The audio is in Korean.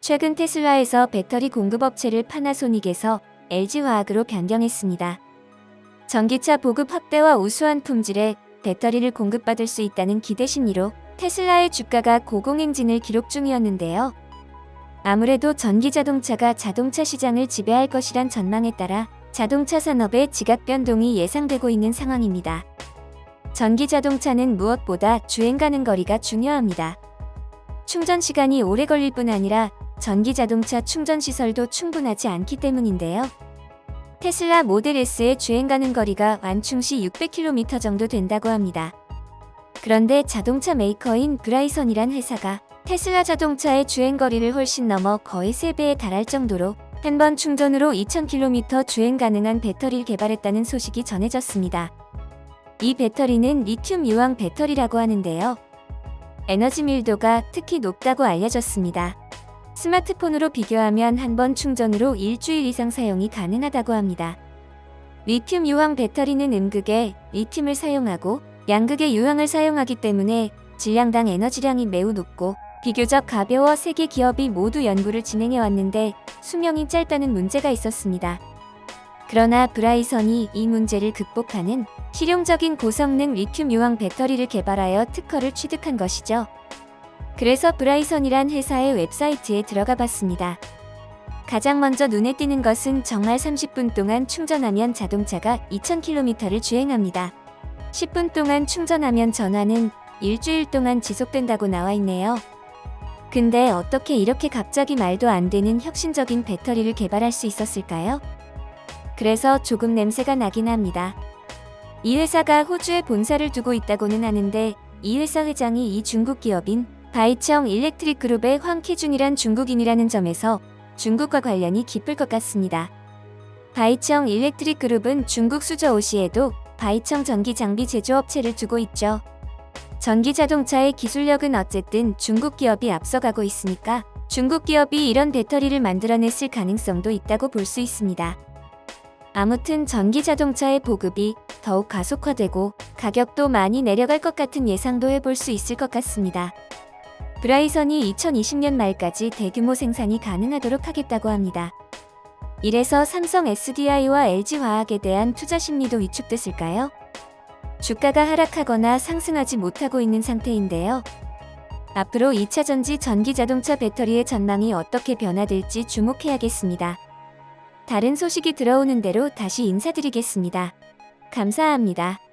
최근 테슬라에서 배터리 공급업체를 파나소닉에서 LG화학으로 변경했습니다. 전기차 보급 확대와 우수한 품질의 배터리를 공급받을 수 있다는 기대 심리로 테슬라의 주가가 고공행진을 기록 중이었는데요. 아무래도 전기자동차가 자동차 시장을 지배할 것이란 전망에 따라 자동차 산업의 지각 변동이 예상되고 있는 상황입니다. 전기자동차는 무엇보다 주행 가는 거리가 중요합니다. 충전 시간이 오래 걸릴 뿐 아니라 전기자동차 충전 시설도 충분하지 않기 때문인데요. 테슬라 모델 S의 주행 가는 거리가 완충 시 600km 정도 된다고 합니다. 그런데 자동차 메이커인 브라이선이란 회사가 테슬라 자동차의 주행 거리를 훨씬 넘어 거의 3배에 달할 정도로 한 번 충전으로 2000km 주행 가능한 배터리를 개발했다는 소식이 전해졌습니다. 이 배터리는 리튬 유황 배터리라고 하는데요. 에너지 밀도가 특히 높다고 알려졌습니다. 스마트폰으로 비교하면 한 번 충전으로 일주일 이상 사용이 가능하다고 합니다. 리튬 유황 배터리는 음극에 리튬을 사용하고 양극의 유황을 사용하기 때문에 질량당 에너지량이 매우 높고 비교적 가벼워 세계 기업이 모두 연구를 진행해 왔는데 수명이 짧다는 문제가 있었습니다. 그러나 브라이선이 이 문제를 극복하는 실용적인 고성능 리튬 유황 배터리를 개발하여 특허를 취득한 것이죠. 그래서 브라이선이란 회사의 웹사이트에 들어가 봤습니다. 가장 먼저 눈에 띄는 것은 정말 30분 동안 충전하면 자동차가 2000km를 주행합니다. 10분 동안 충전하면 전화는 일주일 동안 지속된다고 나와 있네요. 근데 어떻게 이렇게 갑자기 말도 안 되는 혁신적인 배터리를 개발할 수 있었을까요? 그래서 조금 냄새가 나긴 합니다. 이 회사가 호주에 본사를 두고 있다고는 하는데 이 회사 회장이 이 중국 기업인 바이청 일렉트릭 그룹의 황키준이란 중국인이라는 점에서 중국과 관련이 깊을 것 같습니다. 바이청 일렉트릭 그룹은 중국 수저오시에도 바이청 전기 장비 제조업체를 두고 있죠. 전기 자동차의 기술력은 어쨌든 중국 기업이 앞서가고 있으니까 중국 기업이 이런 배터리를 만들어냈을 가능성도 있다고 볼 수 있습니다. 아무튼 전기 자동차의 보급이 더욱 가속화되고 가격도 많이 내려갈 것 같은 예상도 해볼 수 있을 것 같습니다. 브라이선이 2020년 말까지 대규모 생산이 가능하도록 하겠다고 합니다. 이래서 삼성 SDI와 LG화학에 대한 투자 심리도 위축됐을까요? 주가가 하락하거나 상승하지 못하고 있는 상태인데요. 앞으로 2차전지 전기자동차 배터리의 전망이 어떻게 변화될지 주목해야겠습니다. 다른 소식이 들어오는 대로 다시 인사드리겠습니다. 감사합니다.